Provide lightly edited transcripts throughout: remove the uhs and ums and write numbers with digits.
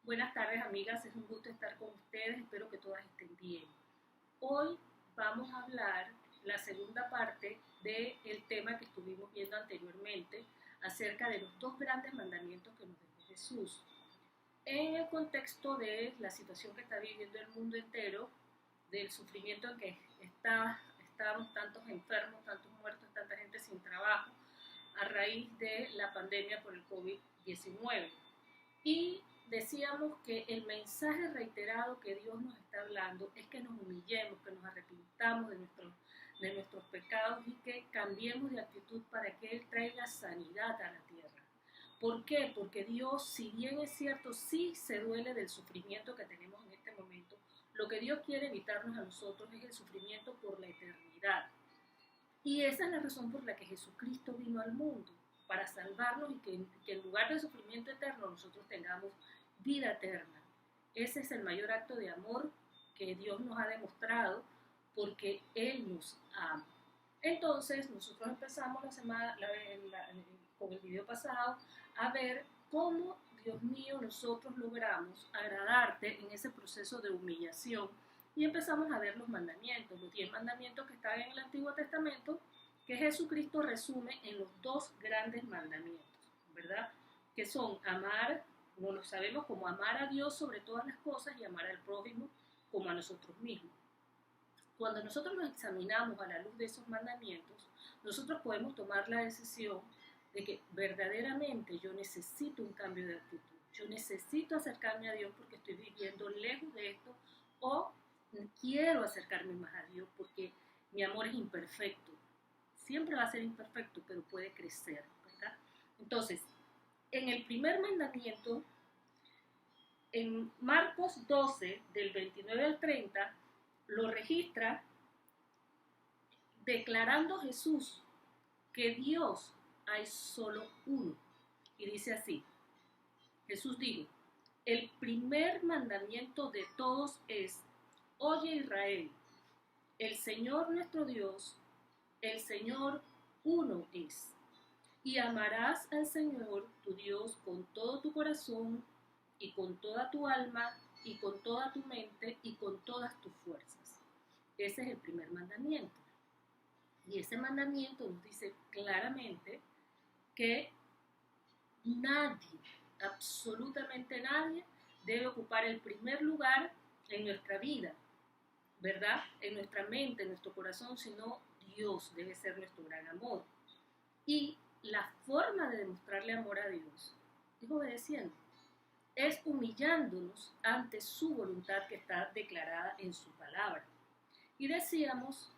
Buenas tardes, amigas, es un gusto estar con ustedes, espero que todas estén bien. Hoy vamos a hablar la segunda parte del tema que estuvimos viendo anteriormente acerca de los dos grandes mandamientos que nos dejó Jesús. En el contexto de la situación que está viviendo el mundo entero, del sufrimiento en que estábamos tantos enfermos, tantos muertos, tanta gente sin trabajo, a raíz de la pandemia por el COVID-19. Y decíamos que el mensaje reiterado que Dios nos está hablando es que nos humillemos, que nos arrepintamos de nuestros pecados y que cambiemos de actitud para que Él traiga sanidad a la tierra. ¿Por qué? Porque Dios, si bien es cierto, sí se duele del sufrimiento que tenemos en este momento, lo que Dios quiere evitarnos a nosotros es el sufrimiento por la eternidad. Y esa es la razón por la que Jesucristo vino al mundo, para salvarnos y que en lugar de sufrimiento eterno nosotros tengamos vida eterna. Ese es el mayor acto de amor que Dios nos ha demostrado porque Él nos ama. Entonces nosotros empezamos con el video pasado a ver cómo, Dios mío, nosotros logramos agradarte en ese proceso de humillación y empezamos a ver los mandamientos, los 10 mandamientos que están en el Antiguo Testamento, que Jesucristo resume en los dos grandes mandamientos, ¿verdad? Que son amar, no lo sabemos, como amar a Dios sobre todas las cosas y amar al prójimo como a nosotros mismos. Cuando nosotros nos examinamos a la luz de esos mandamientos, nosotros podemos tomar la decisión de que verdaderamente yo necesito un cambio de actitud. Yo necesito acercarme a Dios porque estoy viviendo lejos de esto, o quiero acercarme más a Dios porque mi amor es imperfecto. Siempre va a ser imperfecto, pero puede crecer, ¿verdad? Entonces, en el primer mandamiento, en Marcos 12, del 29 al 30, lo registra declarando Jesús que Dios hay solo uno. Y dice así, Jesús dijo, el primer mandamiento de todos es, oye Israel, el Señor nuestro Dios, el Señor uno es. Y amarás al Señor tu Dios con todo tu corazón y con toda tu alma y con toda tu mente y con todas tus fuerzas. Ese es el primer mandamiento. Y ese mandamiento nos dice claramente que nadie, absolutamente nadie, debe ocupar el primer lugar en nuestra vida, ¿verdad? En nuestra mente, en nuestro corazón, sino Dios debe ser nuestro gran amor. Y la forma de demostrarle amor a Dios es obedeciendo, es humillándonos ante su voluntad que está declarada en su palabra. Y decíamos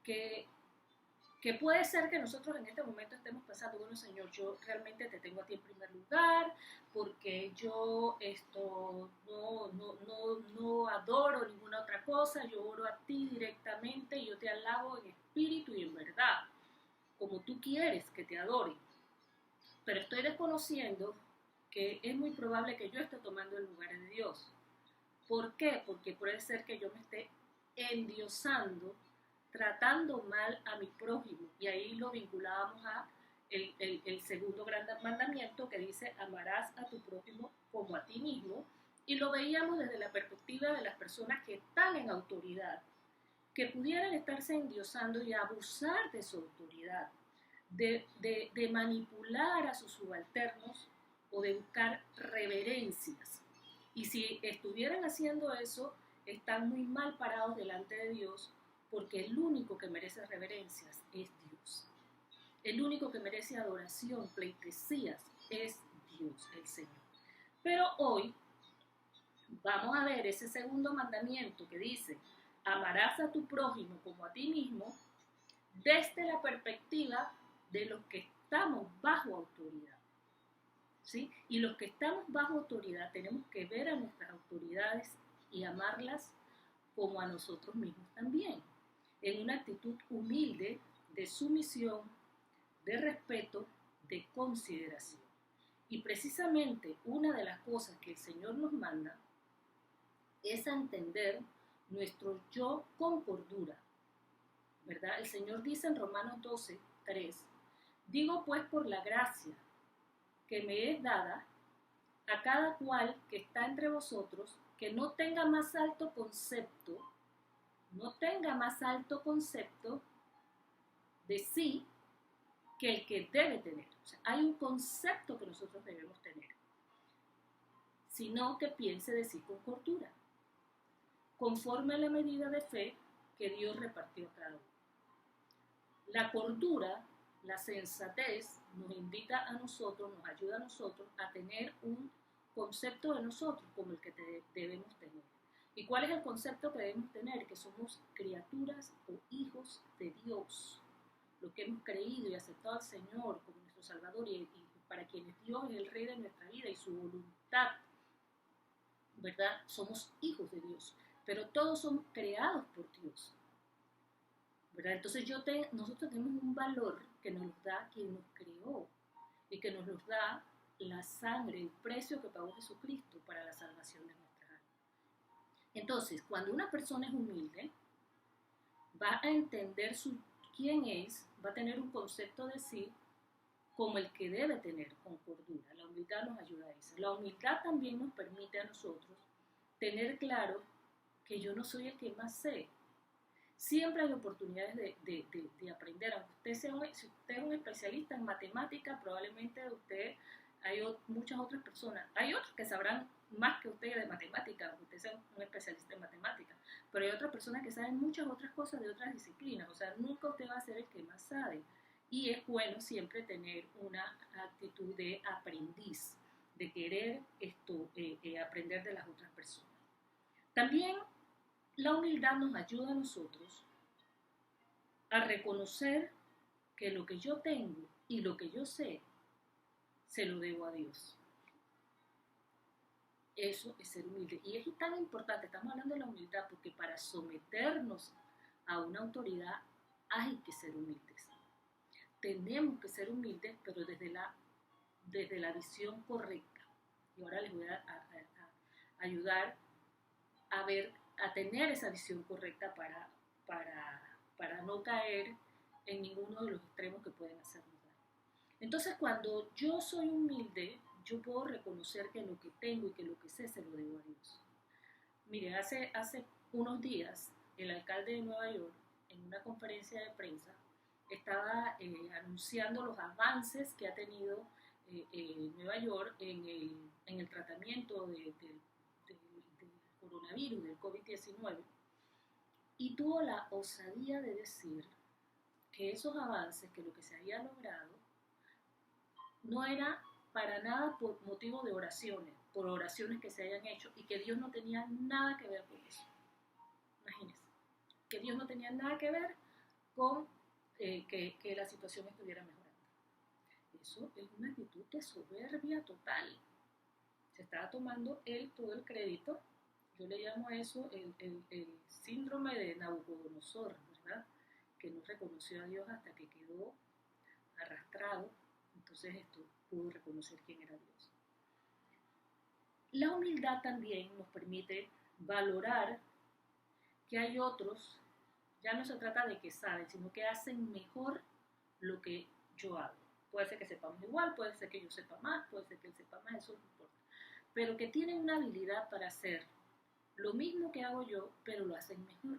que puede ser que nosotros en este momento estemos pensando, bueno Señor, yo realmente te tengo a ti en primer lugar, porque yo no adoro ninguna otra cosa, yo oro a ti directamente y yo te alabo en espíritu y en verdad, como tú quieres que te adore. Pero estoy desconociendo que es muy probable que yo esté tomando el lugar de Dios. ¿Por qué? Porque puede ser que yo me esté endiosando, tratando mal a mi prójimo. Y ahí lo vinculábamos a el segundo gran mandamiento que dice, amarás a tu prójimo como a ti mismo. Y lo veíamos desde la perspectiva de las personas que están en autoridad, que pudieran estarse endiosando y abusar de su autoridad, de manipular a sus subalternos o de buscar reverencias. Y si estuvieran haciendo eso, están muy mal parados delante de Dios, porque el único que merece reverencias es Dios. El único que merece adoración, pleitesías, es Dios, el Señor. Pero hoy vamos a ver ese segundo mandamiento que dice, amarás a tu prójimo como a ti mismo, desde la perspectiva de los que estamos bajo autoridad. ¿Sí? Y los que estamos bajo autoridad tenemos que ver a nuestras autoridades y amarlas como a nosotros mismos también, en una actitud humilde de sumisión, de respeto, de consideración. Y precisamente una de las cosas que el Señor nos manda es a entender nuestro yo con cordura, ¿verdad? El Señor dice en Romanos 12, 3, digo pues por la gracia que me es dada, a cada cual que está entre vosotros que no tenga más alto concepto, no tenga más alto concepto de sí que el que debe tener. O sea, hay un concepto que nosotros debemos tener, sino que piense de sí con cordura, conforme a la medida de fe que Dios repartió a cada uno. La cordura, la sensatez, nos invita a nosotros, nos ayuda a nosotros a tener un concepto de nosotros como el que debemos tener. ¿Y cuál es el concepto que debemos tener? Que somos criaturas o hijos de Dios. Lo que hemos creído y aceptado al Señor como nuestro Salvador y para quienes Dios es el Rey de nuestra vida y su voluntad, ¿verdad? Somos hijos de Dios, pero todos somos creados por Dios, ¿verdad? Entonces nosotros tenemos un valor que nos da quien nos creó y que nos los da la sangre, el precio que pagó Jesucristo para la salvación de nuestras almas. Entonces, cuando una persona es humilde, va a entender quién es, va a tener un concepto de sí como el que debe tener, con cordura. La humildad nos ayuda a eso. La humildad también nos permite a nosotros tener claro que yo no soy el que más sé. Siempre hay oportunidades de aprender. Aunque si usted es un especialista en matemática, probablemente usted hay muchas otras personas. Hay otros que sabrán más que usted de matemática, aunque usted sea un especialista en matemática. Pero hay otras personas que saben muchas otras cosas de otras disciplinas. O sea, nunca usted va a ser el que más sabe. Y es bueno siempre tener una actitud de aprendiz, de querer aprender de las otras personas. También la humildad nos ayuda a nosotros a reconocer que lo que yo tengo y lo que yo sé, se lo debo a Dios. Eso es ser humilde. Y es tan importante, estamos hablando de la humildad, porque para someternos a una autoridad hay que ser humildes. Tenemos que ser humildes, pero desde la visión correcta. Y ahora les voy a ayudar a tener esa visión correcta para no caer en ninguno de los extremos que pueden hacernos daño. Entonces, cuando yo soy humilde, yo puedo reconocer que lo que tengo y que lo que sé se lo debo a Dios. Mire, hace unos días, el alcalde de Nueva York, en una conferencia de prensa, estaba anunciando los avances que ha tenido Nueva York en el tratamiento del coronavirus, del COVID-19, y tuvo la osadía de decir que esos avances, que lo que se había logrado, no era para nada por motivo de oraciones, por oraciones que se hayan hecho, y que Dios no tenía nada que ver con eso. Imagínense, que Dios no tenía nada que ver con que la situación estuviera mejorando. Eso es una actitud de soberbia total. Se estaba tomando él todo el crédito. Yo le llamo a eso el síndrome de Nabucodonosor, ¿verdad? Que no reconoció a Dios hasta que quedó arrastrado. Entonces esto pudo reconocer quién era Dios. La humildad también nos permite valorar que hay otros, ya no se trata de que saben, sino que hacen mejor lo que yo hago. Puede ser que sepamos igual, puede ser que yo sepa más, puede ser que él sepa más, eso no importa. Pero que tienen una habilidad para hacer lo mismo que hago yo, pero lo hacen mejor.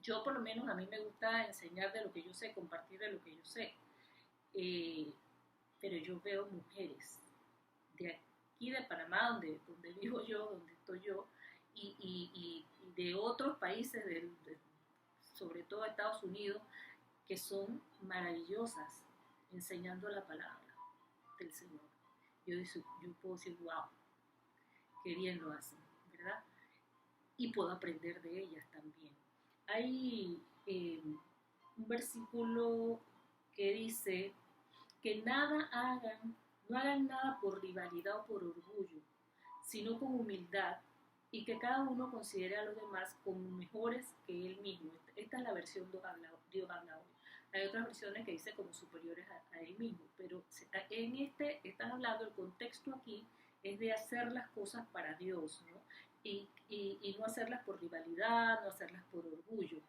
Yo por lo menos a mí me gusta enseñar de lo que yo sé, compartir de lo que yo sé. Pero yo veo mujeres de aquí de Panamá, donde vivo yo, donde estoy yo, y de otros países, sobre todo Estados Unidos, que son maravillosas enseñando la palabra del Señor. Yo puedo decir, wow, qué bien lo hacen, ¿verdad? Y puedo aprender de ellas también. Hay un versículo que dice que no hagan nada por rivalidad o por orgullo, sino con humildad, y que cada uno considere a los demás como mejores que él mismo. Esta es la versión Dios habla hoy. Hay otras versiones que dice como superiores a él mismo, pero en están hablando, el contexto aquí es de hacer las cosas para Dios, ¿no? Y no hacerlas por rivalidad, no hacerlas por orgullo,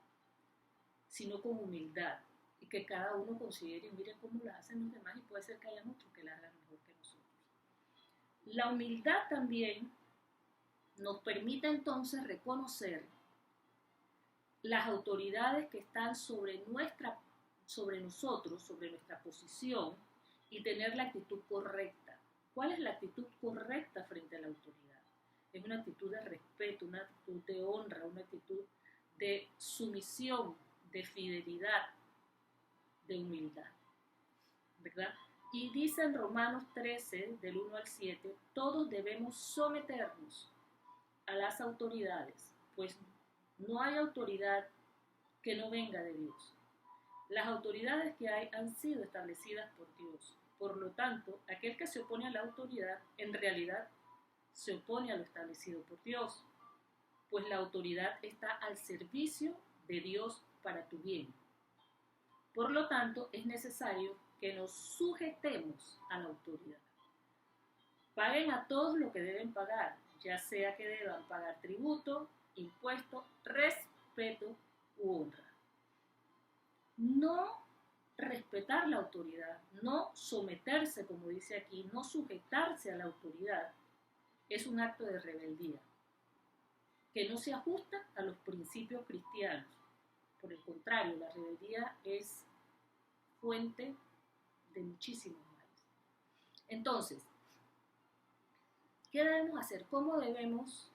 sino con humildad, y que cada uno considere y mire cómo las hacen los demás, y puede ser que haya otros que las hagan mejor que nosotros. La humildad también nos permite entonces reconocer las autoridades que están sobre nosotros, sobre nuestra posición y tener la actitud correcta. ¿Cuál es la actitud correcta frente a la autoridad? Es una actitud de respeto, una actitud de honra, una actitud de sumisión, de fidelidad, de humildad, ¿verdad? Y dice en Romanos 13, del 1 al 7, todos debemos someternos a las autoridades, pues no hay autoridad que no venga de Dios. Las autoridades que hay han sido establecidas por Dios. Por lo tanto, aquel que se opone a la autoridad, en realidad se opone a lo establecido por Dios, pues la autoridad está al servicio de Dios para tu bien. Por lo tanto, es necesario que nos sujetemos a la autoridad. Paguen a todos lo que deben pagar, ya sea que deban pagar tributo, impuesto, respeto u honra. No respetar la autoridad, no someterse, como dice aquí, no sujetarse a la autoridad, es un acto de rebeldía, que no se ajusta a los principios cristianos. Por el contrario, la rebeldía es fuente de muchísimos males. Entonces, ¿qué debemos hacer? ¿Cómo logramos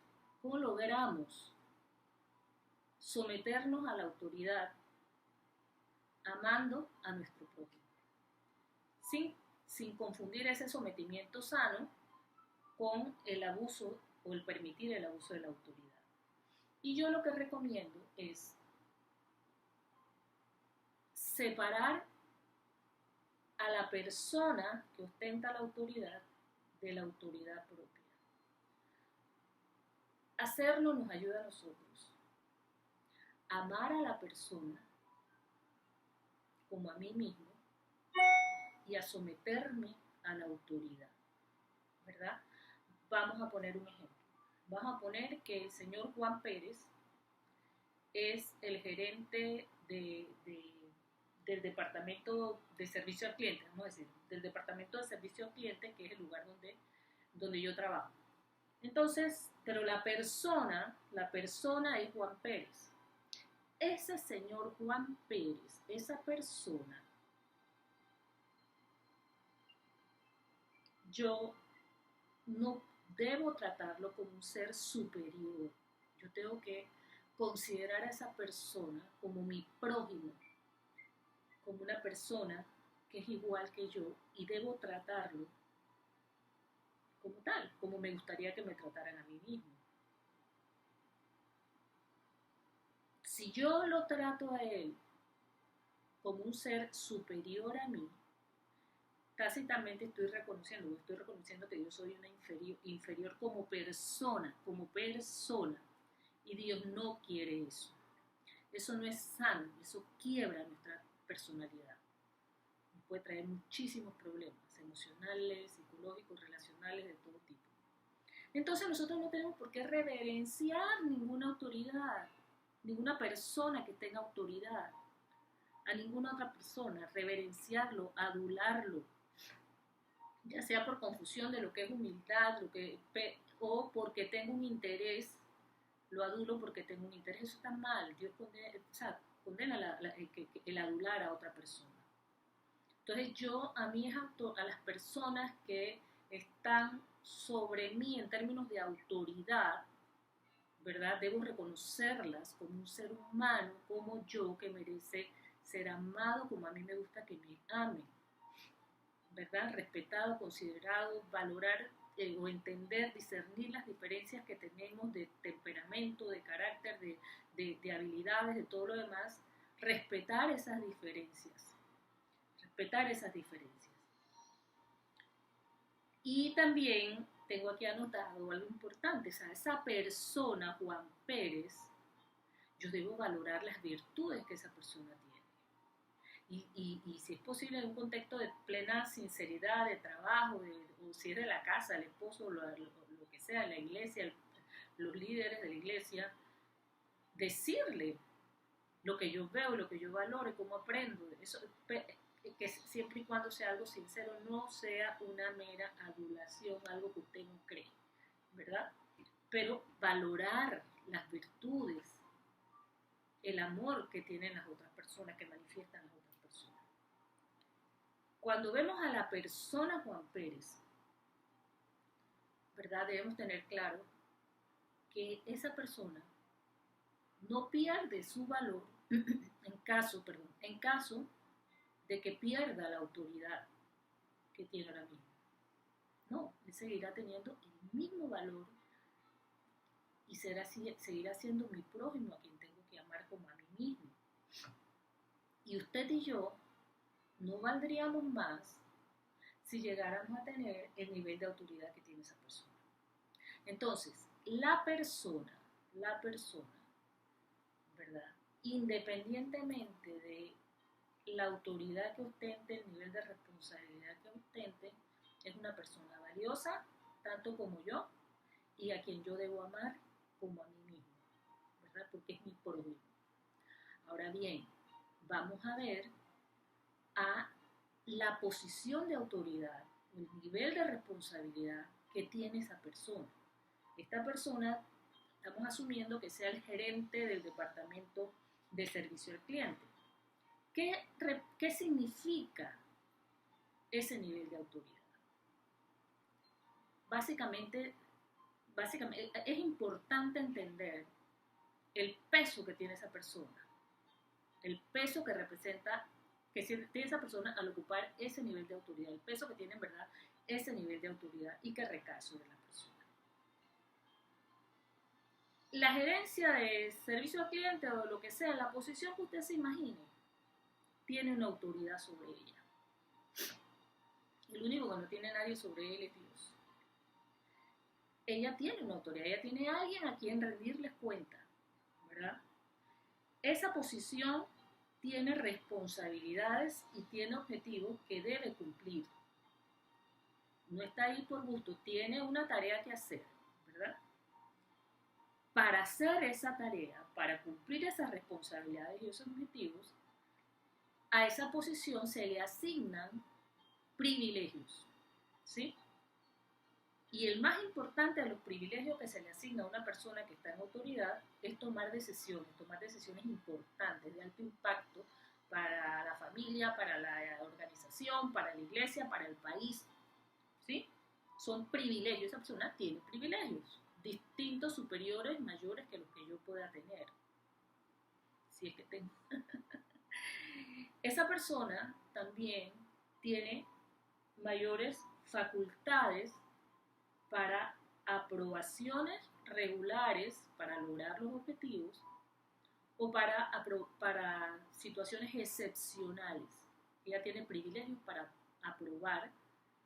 someternos a la autoridad amando a nuestro prójimo? Sin confundir ese sometimiento sano con el abuso o el permitir el abuso de la autoridad. Y yo lo que recomiendo es separar a la persona que ostenta la autoridad de la autoridad propia. Hacerlo nos ayuda a nosotros a amar a la persona como a mí mismo y a someterme a la autoridad, ¿verdad? Vamos a poner un ejemplo. Vamos a poner que el señor Juan Pérez es el gerente del departamento de servicio al cliente, vamos a decir, del departamento de servicio al cliente, que es el lugar donde yo trabajo. Entonces, pero la persona es Juan Pérez. Ese señor Juan Pérez, esa persona, yo no debo tratarlo como un ser superior. Yo tengo que considerar a esa persona como mi prójimo, como una persona que es igual que yo y debo tratarlo como tal, como me gustaría que me trataran a mí mismo. Si yo lo trato a él como un ser superior a mí, tácitamente estoy reconociendo que yo soy una inferior como persona, y Dios no quiere eso. Eso no es sano, eso quiebra nuestra personalidad. Nos puede traer muchísimos problemas emocionales, psicológicos, relacionales, de todo tipo. Entonces nosotros no tenemos por qué reverenciar ninguna autoridad, ninguna persona que tenga autoridad, a ninguna otra persona, reverenciarlo, adularlo, ya sea por confusión de lo que es humildad, o porque tengo un interés, lo adulo porque tengo un interés. Eso está mal. Dios condena el adular a otra persona. Entonces a las personas que están sobre mí en términos de autoridad, ¿verdad? Debo reconocerlas como un ser humano, como yo, que merece ser amado como a mí me gusta que me amen, ¿verdad? Respetado, considerado, valorar o entender, discernir las diferencias que tenemos de temperamento, de carácter, de habilidades, de todo lo demás, respetar esas diferencias. Y también tengo aquí anotado algo importante, o sea, esa persona, Juan Pérez, yo debo valorar las virtudes que esa persona tiene. Y si es posible en un contexto de plena sinceridad, de trabajo, o si es de la casa, el esposo, lo que sea, la iglesia, los líderes de la iglesia, decirle lo que yo veo, lo que yo valoro y cómo aprendo. que siempre y cuando sea algo sincero, no sea una mera adulación, algo que usted no cree, ¿verdad? Pero valorar las virtudes, el amor que tienen las otras personas, que manifiestan las otras personas. Cuando vemos a la persona Juan Pérez, ¿verdad? Debemos tener claro que esa persona no pierde su valor en caso de que pierda la autoridad que tiene ahora mismo. No, él seguirá teniendo el mismo valor y seguirá siendo mi prójimo a quien tengo que amar como a mí mismo. Y usted y yo no valdríamos más si llegáramos a tener el nivel de autoridad que tiene esa persona. Entonces, la persona, ¿verdad? Independientemente de la autoridad que ostente, el nivel de responsabilidad que ostente, es una persona valiosa, tanto como yo, y a quien yo debo amar como a mí mismo, ¿verdad? Porque es mi prójimo. Ahora bien, vamos a ver a la posición de autoridad, el nivel de responsabilidad que tiene esa persona. Esta persona, estamos asumiendo que sea el gerente del departamento de servicio al cliente. ¿Qué significa ese nivel de autoridad? Básicamente es importante entender el peso que tiene esa persona, el peso que representa, que tiene esa persona al ocupar ese nivel de autoridad, el peso que tiene en verdad ese nivel de autoridad y que recae sobre la persona. La gerencia de servicio al cliente o lo que sea, la posición que usted se imagine, tiene una autoridad sobre ella. El único que no tiene nadie sobre él es Dios. Ella tiene una autoridad, ella tiene a alguien a quien rendirles cuenta, ¿verdad? Esa posición tiene responsabilidades y tiene objetivos que debe cumplir. No está ahí por gusto, tiene una tarea que hacer, ¿verdad? Para hacer esa tarea, para cumplir esas responsabilidades y esos objetivos, a esa posición se le asignan privilegios, ¿sí? Y el más importante de los privilegios que se le asigna a una persona que está en autoridad es tomar decisiones importantes de alto impacto para la familia, para la organización, para la iglesia, para el país, ¿sí? Son privilegios, esa persona tiene privilegios distintos, superiores, mayores que los que yo pueda tener, si es que tengo. Esa persona también tiene mayores facultades para aprobaciones regulares para lograr los objetivos o para situaciones excepcionales. Ella tiene privilegios para aprobar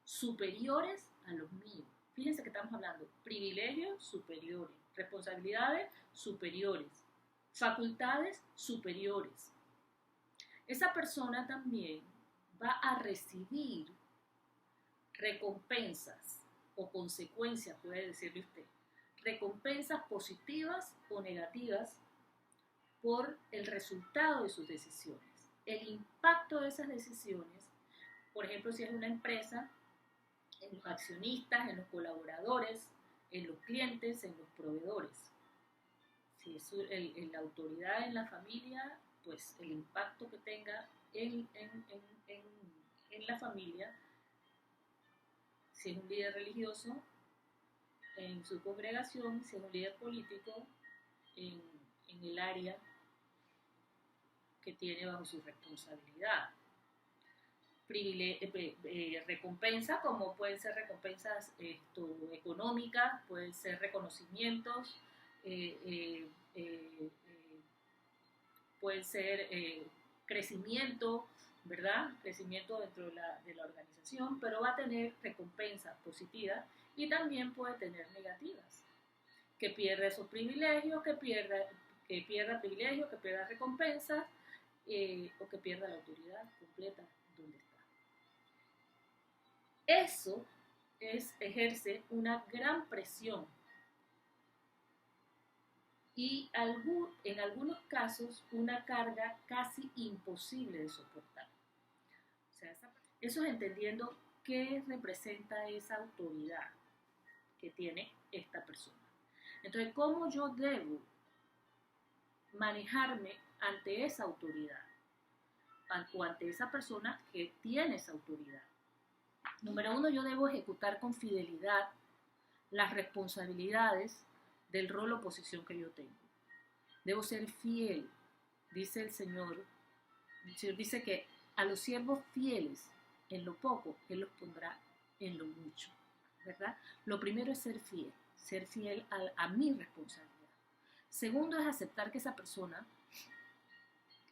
superiores a los míos. Fíjense que estamos hablando de privilegios superiores, responsabilidades superiores, facultades superiores. Esa persona también va a recibir recompensas o consecuencias, puede decirle usted, recompensas positivas o negativas por el resultado de sus decisiones. El impacto de esas decisiones, por ejemplo, si es una empresa, en los accionistas, en los colaboradores, en los clientes, en los proveedores. Si es la autoridad en la familia, pues el impacto que tenga en la familia. Si es un líder religioso, en su congregación, si es un líder político, en el área que tiene bajo su responsabilidad. Recompensa, como pueden ser recompensas económicas, pueden ser reconocimientos, pueden ser crecimiento, ¿verdad? Crecimiento dentro de la organización, pero va a tener recompensas positivas y también puede tener negativas. Que pierda esos privilegios, que pierda privilegios, que pierda recompensas o que pierda la autoridad completa donde está. Eso ejerce una gran presión y en algunos casos una carga casi imposible de soportar. O Eso es entendiendo qué representa esa autoridad que tiene esta persona. Entonces, ¿cómo yo debo manejarme ante esa autoridad o ante esa persona que tiene esa autoridad? Número uno, yo debo ejecutar con fidelidad las responsabilidades del rol o posición que yo tengo. Debo ser fiel, dice el Señor. El Señor dice que a los siervos fieles en lo poco, Él los pondrá en lo mucho, ¿verdad? Lo primero es ser fiel a mi responsabilidad. Segundo es aceptar que esa persona,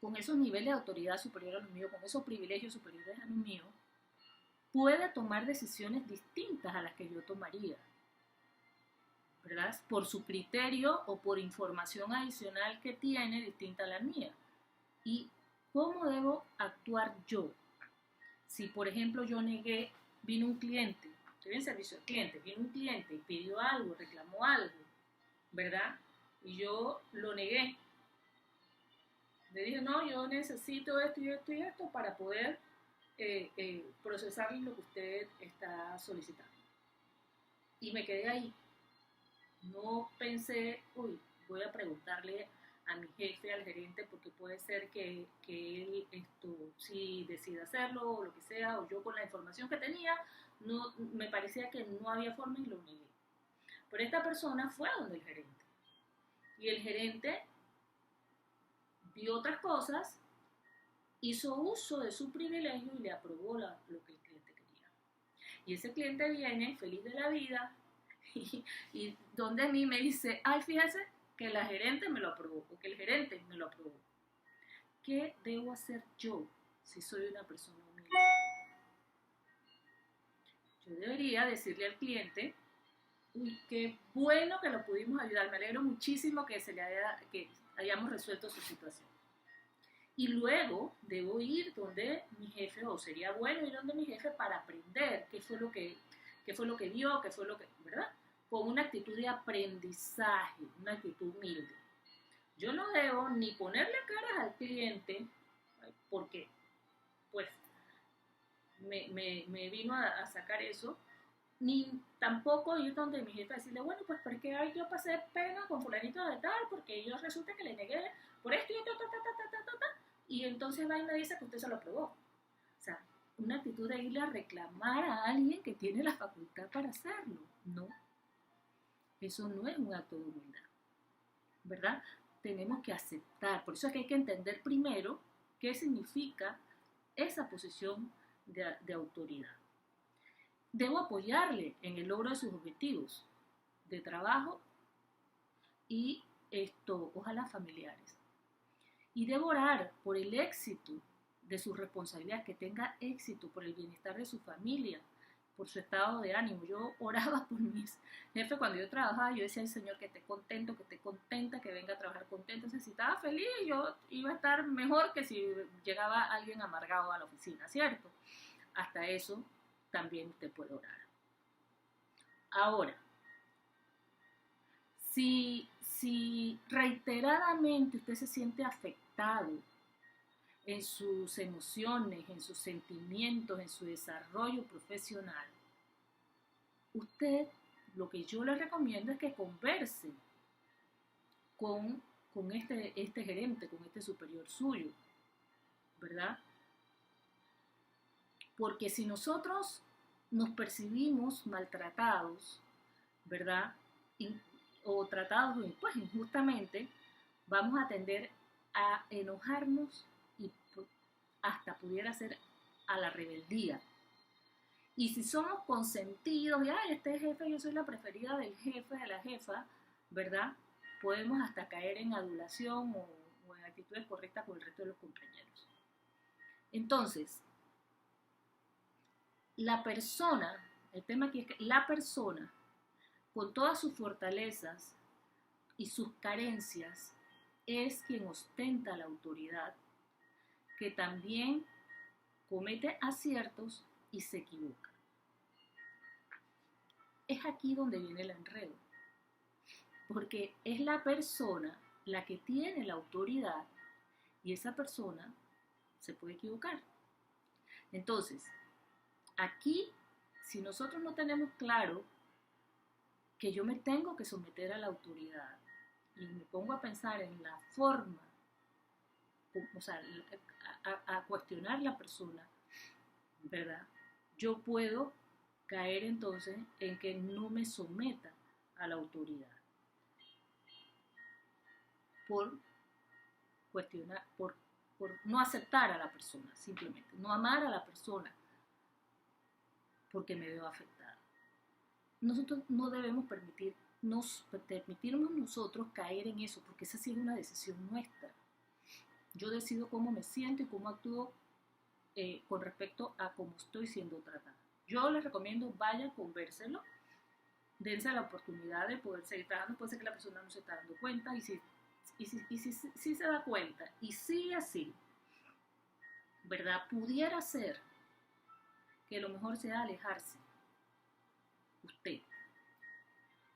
con esos niveles de autoridad superior a los míos, con esos privilegios superiores a los míos, puede tomar decisiones distintas a las que yo tomaría, ¿verdad? Por su criterio o por información adicional que tiene distinta a la mía. ¿Y cómo debo actuar yo? Si, por ejemplo, yo negué, vino un cliente, estoy en servicio al cliente, vino un cliente y pidió algo, reclamó algo, ¿verdad? Y yo lo negué. Le dije, no, yo necesito esto y esto y esto para poder procesar lo que usted está solicitando. Y me quedé ahí. No pensé, uy, voy a preguntarle a mi jefe, al gerente, porque puede ser que él sí decida hacerlo o lo que sea, o yo con la información que tenía, no, me parecía que no había forma y lo negué. Pero esta persona fue a donde el gerente. Y el gerente vio otras cosas, hizo uso de su privilegio y le aprobó lo que el cliente quería. Y ese cliente viene feliz de la vida y donde a mí me dice, ay, fíjese que la gerente me lo aprobó o que el gerente me lo aprobó. ¿Qué debo hacer yo si soy una persona humilde? Yo debería decirle al cliente, uy, qué bueno que lo pudimos ayudar, me alegro muchísimo que que hayamos resuelto su situación. Y luego debo ir donde mi jefe, o sería bueno ir donde mi jefe para aprender qué fue lo que vio, qué fue lo que, ¿verdad? Con una actitud de aprendizaje, una actitud humilde. Yo no debo ni ponerle caras al cliente, porque pues me vino a sacar eso, ni tampoco ir donde mi jefe a decirle, bueno, pues porque yo pasé pena con fulanito de tal, porque yo resulta que le negué por esto y esto, y entonces va y me dice que usted se lo aprobó. O sea, una actitud de irle a reclamar a alguien que tiene la facultad para hacerlo. No, eso no es un acto de humildad, ¿verdad? Tenemos que aceptar, por eso es que hay que entender primero qué significa esa posición de autoridad. Debo apoyarle en el logro de sus objetivos de trabajo y ojalá familiares. Y debo orar por el éxito de sus responsabilidades, que tenga éxito, por el bienestar de su familia, por su estado de ánimo. Yo oraba por mis jefes cuando yo trabajaba, yo decía al Señor que esté contento, que esté contenta, que venga a trabajar contento. Entonces, si estaba feliz, yo iba a estar mejor que si llegaba alguien amargado a la oficina, ¿cierto? Hasta eso también usted puede orar. Ahora, si reiteradamente usted se siente afectado en sus emociones, en sus sentimientos, en su desarrollo profesional, usted, lo que yo le recomiendo es que converse con este gerente, con este superior suyo, ¿verdad? Porque si nosotros nos percibimos maltratados, ¿verdad? O tratados pues, injustamente, vamos a tender a enojarnos y hasta pudiera ser a la rebeldía. Y si somos consentidos, y este jefe, yo soy la preferida del jefe, de la jefa, ¿verdad? Podemos hasta caer en adulación o en actitudes correctas con el resto de los compañeros. Entonces, la persona, el tema aquí es que la persona, con todas sus fortalezas y sus carencias, es quien ostenta la autoridad, que también comete aciertos y se equivoca. Es aquí donde viene el enredo, porque es la persona la que tiene la autoridad y esa persona se puede equivocar. Entonces, aquí, si nosotros no tenemos claro que yo me tengo que someter a la autoridad y me pongo a pensar en la forma, o sea, a cuestionar la persona, ¿verdad? Yo puedo caer entonces en que no me someta a la autoridad por cuestionar, por no aceptar a la persona, simplemente, no amar a la persona porque me veo afectada. Nosotros no debemos permitirnos nosotros caer en eso, porque esa sí es una decisión nuestra. Yo decido cómo me siento y cómo actúo con respecto a cómo estoy siendo tratada. Yo les recomiendo, vayan, convérselo, dense la oportunidad de poder seguir trabajando. Puede ser que la persona no se está dando cuenta, y si se da cuenta y sigue así, ¿verdad? Pudiera ser que lo mejor sea alejarse. Usted,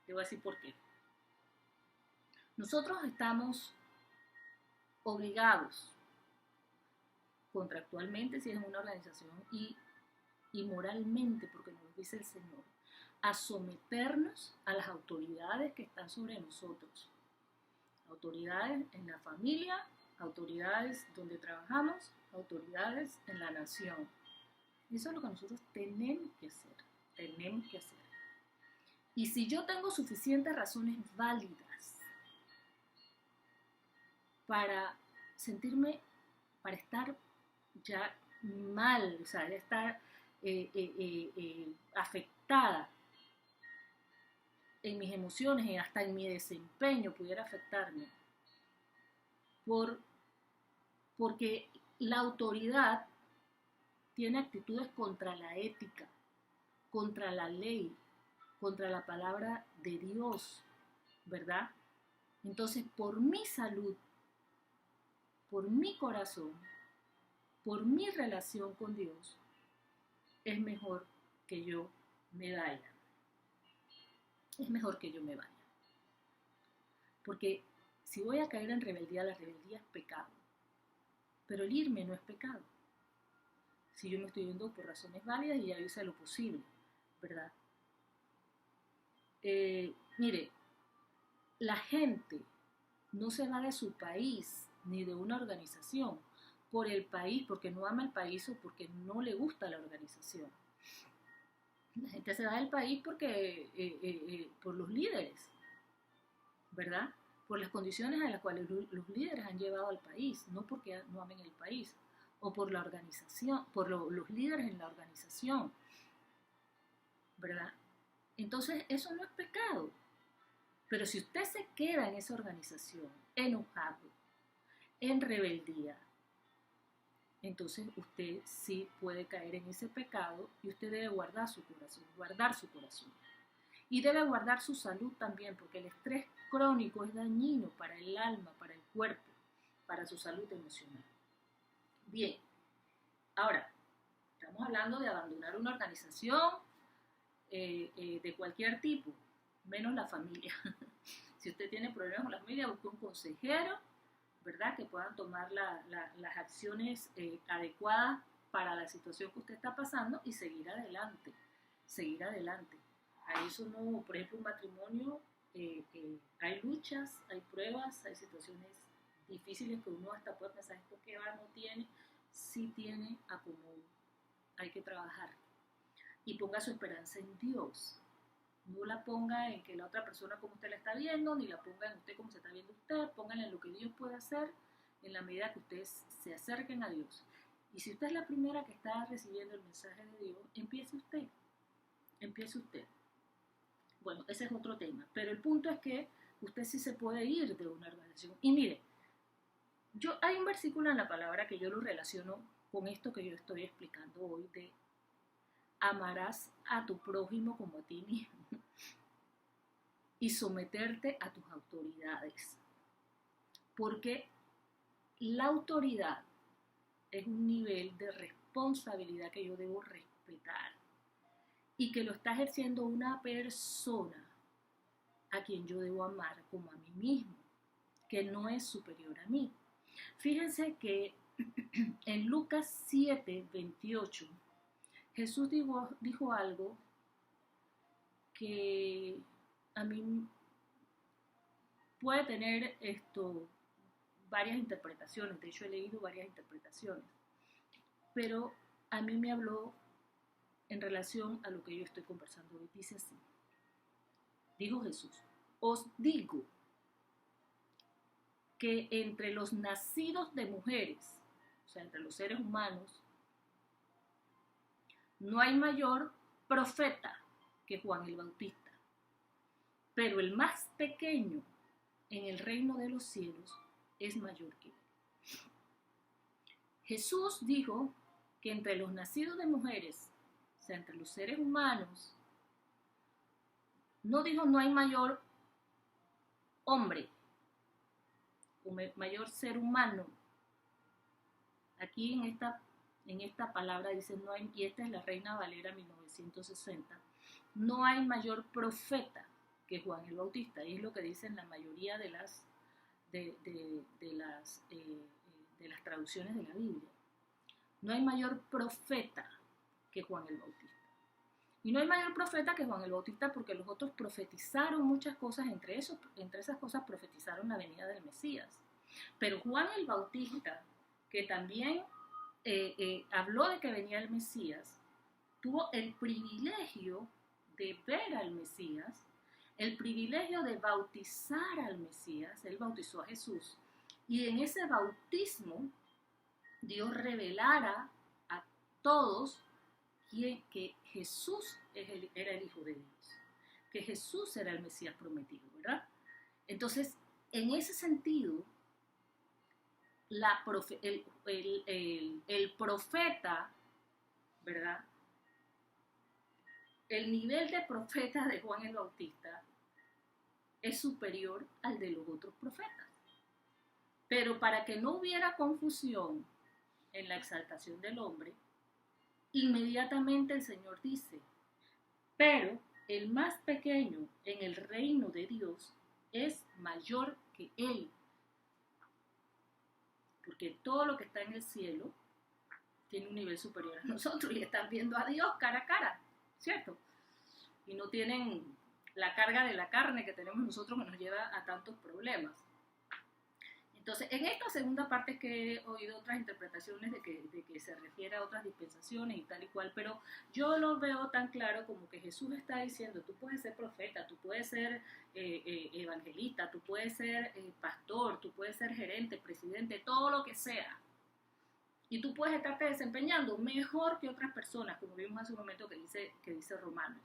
te voy a decir por qué. Nosotros estamos obligados, contractualmente, si es en una organización, y moralmente, porque nos lo dice el Señor, a someternos a las autoridades que están sobre nosotros. Autoridades en la familia, autoridades donde trabajamos, autoridades en la nación. Eso es lo que nosotros tenemos que hacer. Tenemos que hacer. Y si yo tengo suficientes razones válidas para sentirme, para estar ya mal, o sea, ya estar afectada en mis emociones y hasta en mi desempeño pudiera afectarme, porque la autoridad tiene actitudes contra la ética, contra la ley, contra la palabra de Dios, ¿verdad? Entonces, por mi salud, por mi corazón, por mi relación con Dios, es mejor que yo me vaya. Es mejor que yo me vaya. Porque si voy a caer en rebeldía, la rebeldía es pecado. Pero el irme no es pecado. Si yo me estoy yendo por razones válidas y ya hice lo posible, ¿verdad? Mire, la gente no se va de su país ni de una organización por el país, porque no ama el país o porque no le gusta la organización. La gente se va del país porque por los líderes, ¿verdad? Por las condiciones a las cuales los líderes han llevado al país, no porque no amen el país, o por la organización, por los líderes en la organización, ¿verdad? Entonces, eso no es pecado. Pero si usted se queda en esa organización enojado, en rebeldía, entonces usted sí puede caer en ese pecado y usted debe guardar su corazón. Y debe guardar su salud también, porque el estrés crónico es dañino para el alma, para el cuerpo, para su salud emocional. Bien, ahora, estamos hablando de abandonar una organización de cualquier tipo, menos la familia. Si usted tiene problemas con la familia, busque un consejero, ¿verdad? Que puedan tomar las acciones adecuadas para la situación que usted está pasando y seguir adelante. A eso no, por ejemplo, un matrimonio, hay luchas, hay pruebas, hay situaciones difíciles que uno hasta puede pensar, ¿esto qué va? No tiene, sí tiene acomodo. Hay que trabajar. Y ponga su esperanza en Dios. No la ponga en que la otra persona como usted la está viendo, ni la ponga en usted como se está viendo usted. Póngala en lo que Dios puede hacer en la medida que ustedes se acerquen a Dios. Y si usted es la primera que está recibiendo el mensaje de Dios, empiece usted. Bueno, ese es otro tema. Pero el punto es que usted sí se puede ir de una organización. Y mire, hay un versículo en la palabra que yo lo relaciono con esto que yo estoy explicando hoy de amarás a tu prójimo como a ti mismo y someterte a tus autoridades. Porque la autoridad es un nivel de responsabilidad que yo debo respetar y que lo está ejerciendo una persona a quien yo debo amar como a mí mismo, que no es superior a mí. Fíjense que en Lucas 7:28 Jesús dijo algo que a mí puede tener varias interpretaciones. De hecho, he leído varias interpretaciones, pero a mí me habló en relación a lo que yo estoy conversando hoy. Dice así: dijo Jesús, os digo que entre los nacidos de mujeres, o sea, entre los seres humanos, no hay mayor profeta que Juan el Bautista, pero el más pequeño en el reino de los cielos es mayor que él. Jesús dijo que entre los nacidos de mujeres, o sea, entre los seres humanos, no dijo no hay mayor hombre o mayor ser humano. Aquí en esta palabra dice no hay, y esta es la Reina Valera 1960, no hay mayor profeta que Juan el Bautista, y es lo que dicen la mayoría de las traducciones de la Biblia. No hay mayor profeta que Juan el Bautista. Y no hay mayor profeta que Juan el Bautista porque los otros profetizaron muchas cosas, entre esas cosas profetizaron la venida del Mesías. Pero Juan el Bautista, que también habló de que venía el Mesías, tuvo el privilegio de ver al Mesías, el privilegio de bautizar al Mesías. Él bautizó a Jesús, y en ese bautismo Dios revelara a todos que Jesús era el Hijo de Dios, que Jesús era el Mesías prometido, ¿verdad? Entonces, en ese sentido, el profeta, ¿verdad? El nivel de profeta de Juan el Bautista es superior al de los otros profetas. Pero para que no hubiera confusión en la exaltación del hombre, inmediatamente el Señor dice, pero el más pequeño en el reino de Dios es mayor que él. Porque todo lo que está en el cielo tiene un nivel superior a nosotros y están viendo a Dios cara a cara, ¿cierto? Y no tienen la carga de la carne que tenemos nosotros que nos lleva a tantos problemas. Entonces, en esta segunda parte es que he oído otras interpretaciones de que se refiere a otras dispensaciones y tal y cual, pero yo lo veo tan claro como que Jesús está diciendo, tú puedes ser profeta, tú puedes ser evangelista, tú puedes ser pastor, tú puedes ser gerente, presidente, todo lo que sea. Y tú puedes estarte desempeñando mejor que otras personas, como vimos hace un momento que dice Romanos.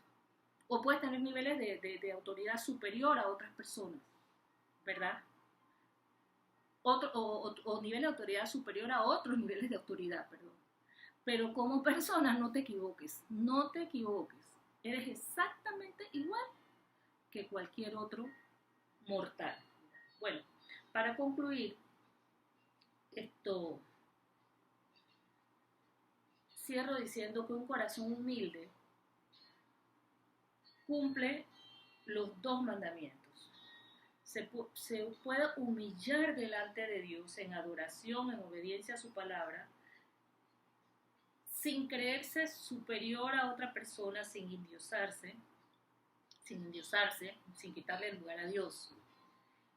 O puedes tener niveles de autoridad superior a otras personas, ¿verdad? O nivel de autoridad superior a otros niveles de autoridad, perdón. Pero como persona no te equivoques, no te equivoques. Eres exactamente igual que cualquier otro mortal. Bueno, para concluir, cierro diciendo que un corazón humilde cumple los dos mandamientos. Se puede humillar delante de Dios en adoración, en obediencia a su palabra, sin creerse superior a otra persona, sin endiosarse, sin quitarle el lugar a Dios.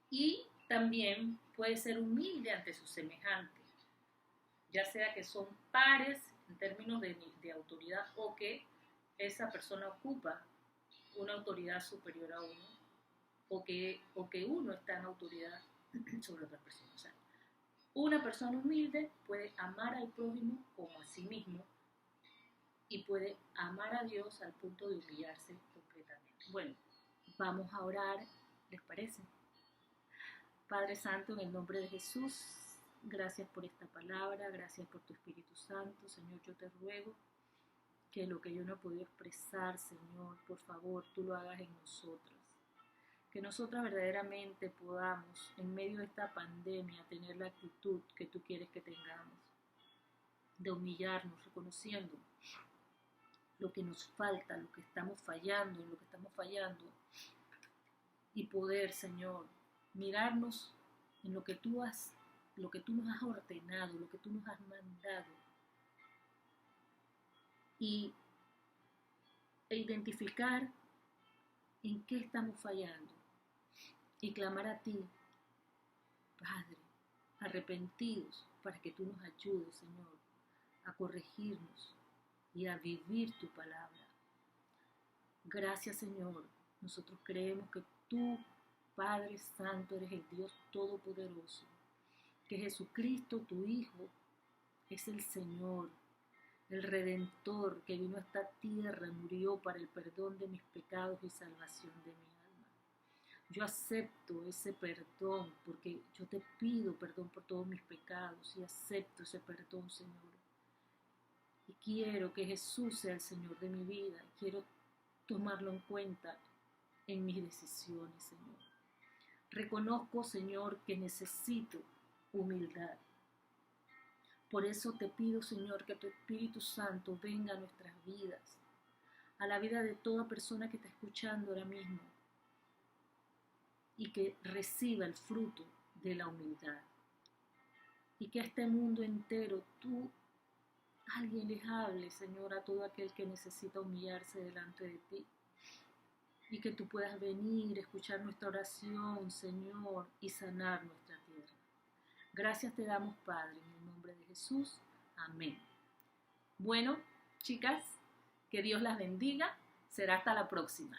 Y también puede ser humilde ante su semejante, ya sea que son pares en términos de autoridad o que esa persona ocupa una autoridad superior a uno, o que uno está en autoridad sobre otras personas. O sea, una persona humilde puede amar al prójimo como a sí mismo y puede amar a Dios al punto de humillarse completamente. Bueno, vamos a orar, ¿les parece? Padre Santo, en el nombre de Jesús, gracias por esta palabra, gracias por tu Espíritu Santo. Señor, yo te ruego que lo que yo no he podido expresar, Señor, por favor, tú lo hagas en nosotras. Que nosotras verdaderamente podamos, en medio de esta pandemia, tener la actitud que tú quieres que tengamos, de humillarnos, reconociendo lo que nos falta, lo que estamos fallando, y poder, Señor, mirarnos en lo que tú nos has ordenado, lo que tú nos has mandado, y e identificar en qué estamos fallando y clamar a ti, Padre, arrepentidos, para que tú nos ayudes, Señor, a corregirnos y a vivir tu palabra. Gracias, Señor. Nosotros creemos que tú, Padre Santo, eres el Dios Todopoderoso, que Jesucristo, tu Hijo, es el Señor, el Redentor que vino a esta tierra, murió para el perdón de mis pecados y salvación de mi alma. Yo acepto ese perdón porque yo te pido perdón por todos mis pecados y acepto ese perdón, Señor. Y quiero que Jesús sea el Señor de mi vida. Quiero tomarlo en cuenta en mis decisiones, Señor. Reconozco, Señor, que necesito humildad. Por eso te pido, Señor, que tu Espíritu Santo venga a nuestras vidas, a la vida de toda persona que está escuchando ahora mismo y que reciba el fruto de la humildad. Y que a este mundo entero alguien les hable, Señor, a todo aquel que necesita humillarse delante de ti. Y que tú puedas venir, escuchar nuestra oración, Señor, y sanar nuestra tierra. Gracias te damos, Padre, en el nombre de Jesús. Amén. Bueno, chicas, que Dios las bendiga. Será hasta la próxima.